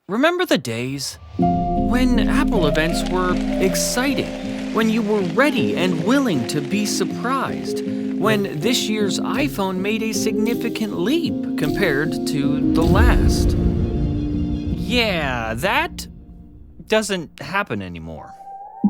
Remember the days when Apple events were exciting, when you were ready and willing to be surprised, when this year's iPhone made a significant leap compared to the last? Yeah, that doesn't happen anymore.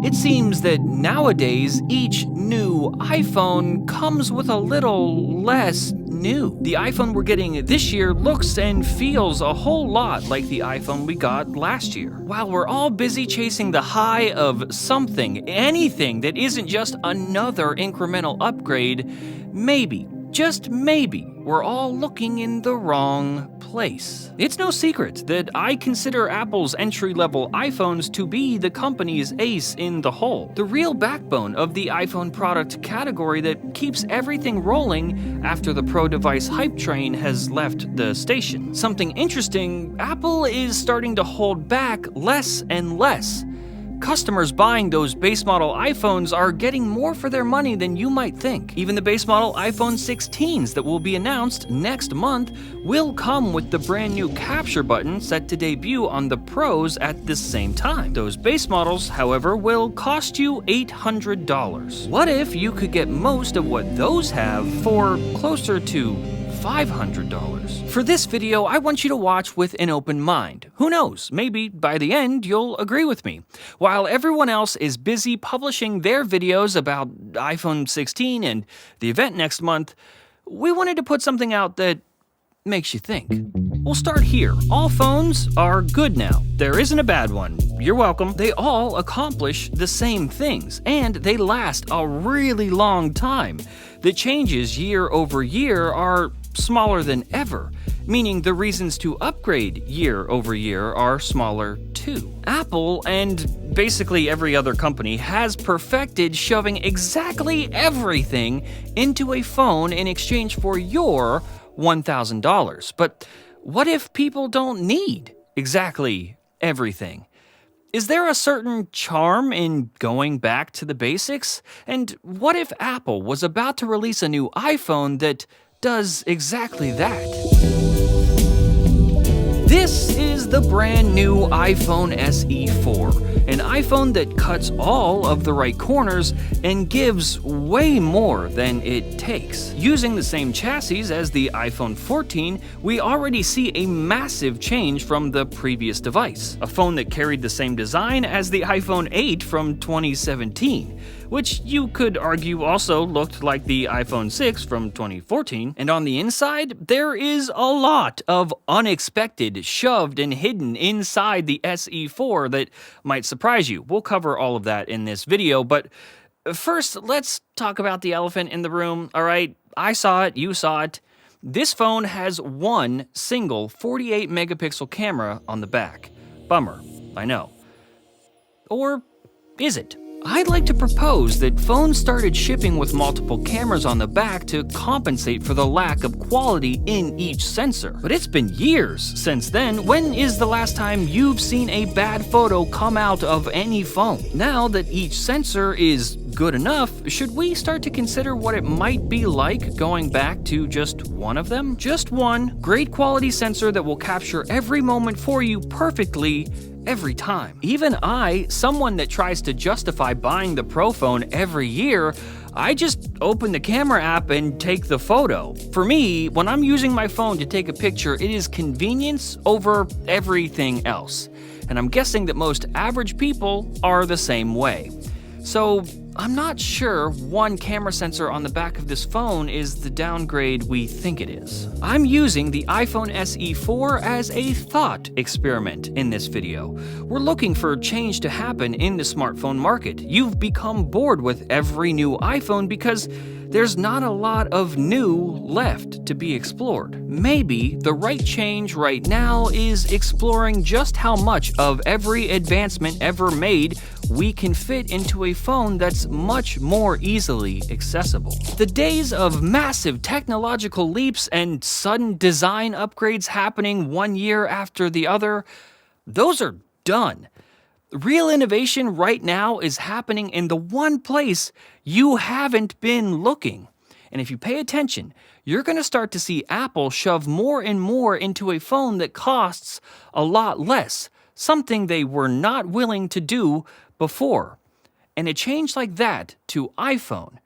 It seems that nowadays each new iPhone comes with a little less new. The iPhone we're getting this year looks and feels a whole lot like the iPhone we got last year. While we're all busy chasing the high of something, anything that isn't just another incremental upgrade, maybe, just maybe, we're all looking in the wrong place. It's no secret that I consider Apple's entry-level iPhones to be the company's ace in the hole, the real backbone of the iPhone product category that keeps everything rolling after the pro device hype train has left the station. Something interesting, Apple is starting to hold back less and less. Customers buying those base model iPhones are getting more for their money than you might think. Even the base model iPhone 16s that will be announced next month will come with the brand new capture button set to debut on the Pros at the same time. Those base models, however, will cost you $800. What if you could get most of what those have for closer to $500? For this video, I want you to watch with an open mind. Who knows, maybe by the end you'll agree with me. While everyone else is busy publishing their videos about iPhone 16 and the event next month, we wanted to put something out that makes you think. We'll start here. All phones are good now. There isn't a bad one. You're welcome. They all accomplish the same things, and they last a really long time. The changes year over year are smaller than ever, meaning the reasons to upgrade year over year are smaller too. Apple, and basically every other company, has perfected shoving exactly everything into a phone in exchange for your $1,000. But what if people don't need exactly everything? Is there a certain charm in going back to the basics? And what if Apple was about to release a new iPhone that does exactly that? This is the brand new iPhone SE 4, an iPhone that cuts all of the right corners and gives way more than it takes. Using the same chassis as the iPhone 14, we already see a massive change from the previous device, a phone that carried the same design as the iPhone 8 from 2017, which you could argue also looked like the iPhone 6 from 2014. And on the inside, there is a lot of unexpected shoved and hidden inside the SE4 that might surprise you. We'll cover all of that in this video, but first, let's talk about the elephant in the room, all right? I saw it, you saw it. This phone has one single 48 megapixel camera on the back. Bummer, I know. Or is it? I'd like to propose that phones started shipping with multiple cameras on the back to compensate for the lack of quality in each sensor. But it's been years since then. When is the last time you've seen a bad photo come out of any phone? Now that each sensor is good enough, should we start to consider what it might be like going back to just one of them? Just one great quality sensor that will capture every moment for you perfectly every time. Even I, someone that tries to justify buying the Pro phone every year, I just open the camera app and take the photo. For me, when I'm using my phone to take a picture, it is convenience over everything else. And I'm guessing that most average people are the same way. So I'm not sure one camera sensor on the back of this phone is the downgrade we think it is. I'm using the iPhone SE 4 as a thought experiment in this video. We're looking for change to happen in the smartphone market. You've become bored with every new iPhone because there's not a lot of new left to be explored. Maybe the right change right now is exploring just how much of every advancement ever made we can fit into a phone that's much more easily accessible. The days of massive technological leaps and sudden design upgrades happening one year after the other, those are done. Real innovation right now is happening in the one place you haven't been looking, And if you pay attention, you're going to start to see Apple shove more and more into a phone that costs a lot less, something they were not willing to do before. And a change like that to iPhone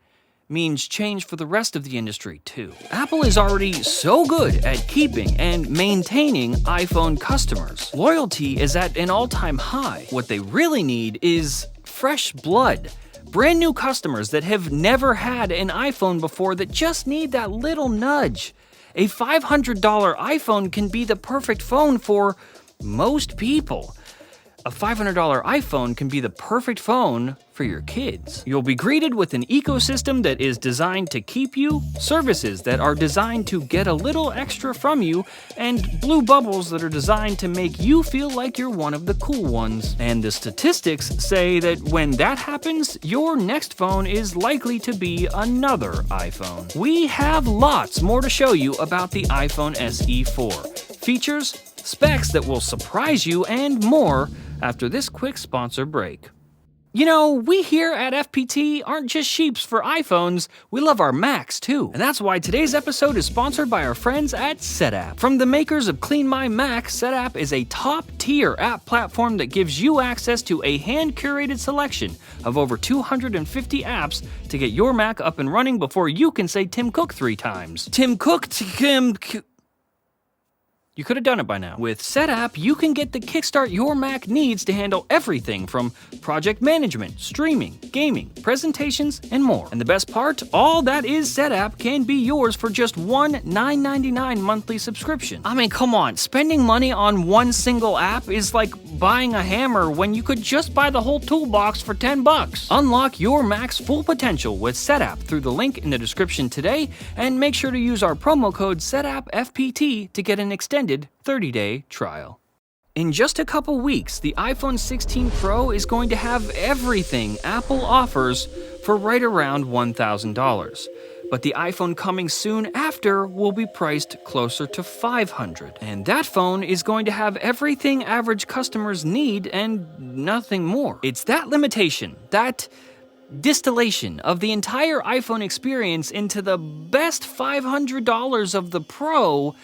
means change for the rest of the industry too. Apple is already so good at keeping and maintaining iPhone customers. Loyalty is at an all-time high. What they really need is fresh blood. Brand new customers that have never had an iPhone before that just need that little nudge. A $500 iPhone can be the perfect phone for most people. A $500 iPhone can be the perfect phone for your kids. You'll be greeted with an ecosystem that is designed to keep you, services that are designed to get a little extra from you, and blue bubbles that are designed to make you feel like you're one of the cool ones. And the statistics say that when that happens, your next phone is likely to be another iPhone. We have lots more to show you about the iPhone SE 4. Features, specs that will surprise you, and more after this quick sponsor break. You know, we here at FPT aren't just sheeps for iPhones, we love our Macs too. And that's why today's episode is sponsored by our friends at SetApp. From the makers of Clean My Mac, SetApp is a top-tier app platform that gives you access to a hand-curated selection of over 250 apps to get your Mac up and running before you can say Tim Cook 3 times. Tim Cook, Tim Cook. You could have done it by now. With SetApp, you can get the kickstart your Mac needs to handle everything from project management, streaming, gaming, presentations, and more. And the best part, all that is SetApp can be yours for just one $9.99 monthly subscription. I mean, come on, spending money on one single app is like buying a hammer when you could just buy the whole toolbox for $10. Unlock your Mac's full potential with SetApp through the link in the description today, and make sure to use our promo code SetAppFPT to get an extended 30-day trial. In just a couple weeks, the iPhone 16 Pro is going to have everything Apple offers for right around $1,000. But the iPhone coming soon after will be priced closer to $500. And that phone is going to have everything average customers need and nothing more. It's that limitation, that distillation of the entire iPhone experience into the best $500 of the Pro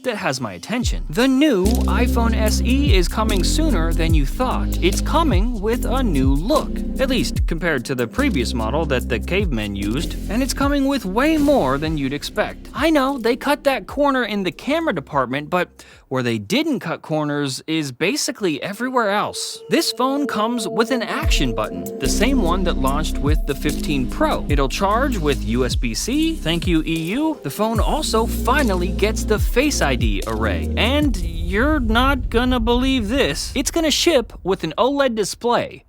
that has my attention. The new iPhone SE is coming sooner than you thought. It's coming with a new look, at least compared to the previous model that the cavemen used, and it's coming with way more than you'd expect. I know, they cut that corner in the camera department, but where they didn't cut corners is basically everywhere else. This phone comes with an action button, the same one that launched with the 15 Pro. It'll charge with USB-C, thank you EU. The phone also finally gets the Face ID array, and you're not gonna believe this. It's gonna ship with an OLED display,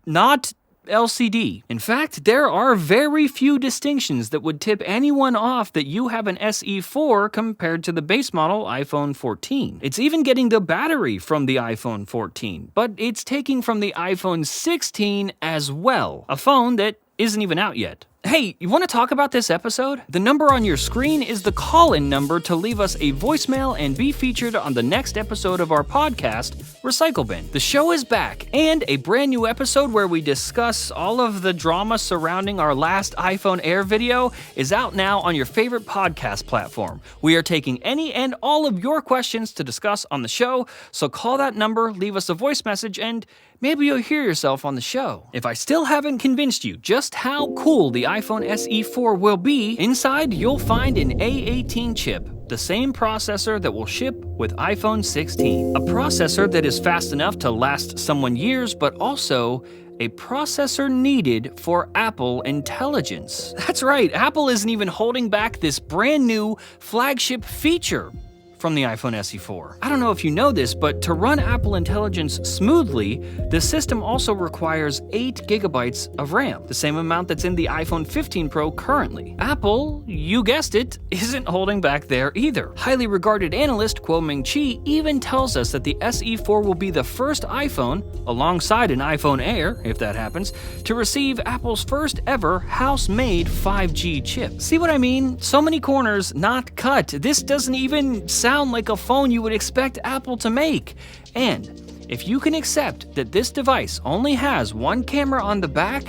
not LCD. In fact, there are very few distinctions that would tip anyone off that you have an SE4 compared to the base model iPhone 14. It's even getting the battery from the iPhone 14, but it's taking from the iPhone 16 as well, a phone that isn't even out yet. Hey, you want to talk about this episode? The number on your screen is the call-in number to leave us a voicemail and be featured on the next episode of our podcast, Recycle Bin. The show is back, and a brand new episode where we discuss all of the drama surrounding our last iPhone Air video is out now on your favorite podcast platform. We are taking any and all of your questions to discuss on the show, so call that number, leave us a voice message, and maybe you'll hear yourself on the show. If I still haven't convinced you just how cool the iPhone SE 4 will be, inside you'll find an A18 chip, the same processor that will ship with iPhone 16. A processor that is fast enough to last someone years, but also a processor needed for Apple Intelligence. That's right, Apple isn't even holding back this brand new flagship feature from the iPhone SE 4. I don't know if you know this, but to run Apple Intelligence smoothly, the system also requires 8 gigabytes of RAM, the same amount that's in the iPhone 15 Pro currently. Apple, you guessed it, isn't holding back there either. Highly regarded analyst Kuo-Ming Chi even tells us that the SE 4 will be the first iPhone, alongside an iPhone Air, if that happens, to receive Apple's first ever house-made 5G chip. See what I mean? So many corners not cut. This doesn't even sound like a phone you would expect Apple to make. And if you can accept that this device only has one camera on the back,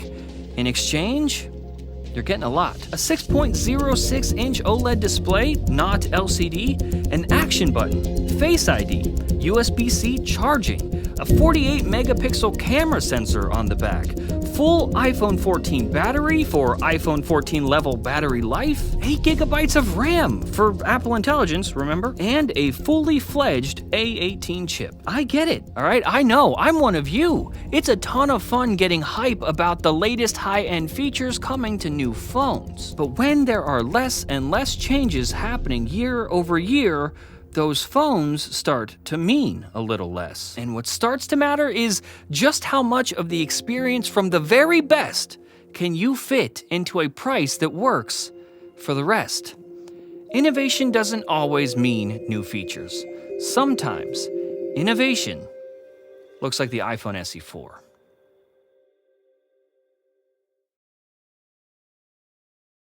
in exchange, You're getting a lot. A 6.06-inch OLED display, not LCD, an action button, Face ID, USB-C charging, a 48-megapixel camera sensor on the back, full iPhone 14 battery for iPhone 14 level battery life, 8 gigabytes of RAM for Apple Intelligence, remember? And a fully fledged A18 chip. I get it, all right? I know, I'm one of you. It's a ton of fun getting hype about the latest high-end features coming to new phones. But when there are less and less changes happening year over year, those phones start to mean a little less. And what starts to matter is just how much of the experience from the very best can you fit into a price that works for the rest. Innovation doesn't always mean new features. Sometimes innovation looks like the iPhone SE 4.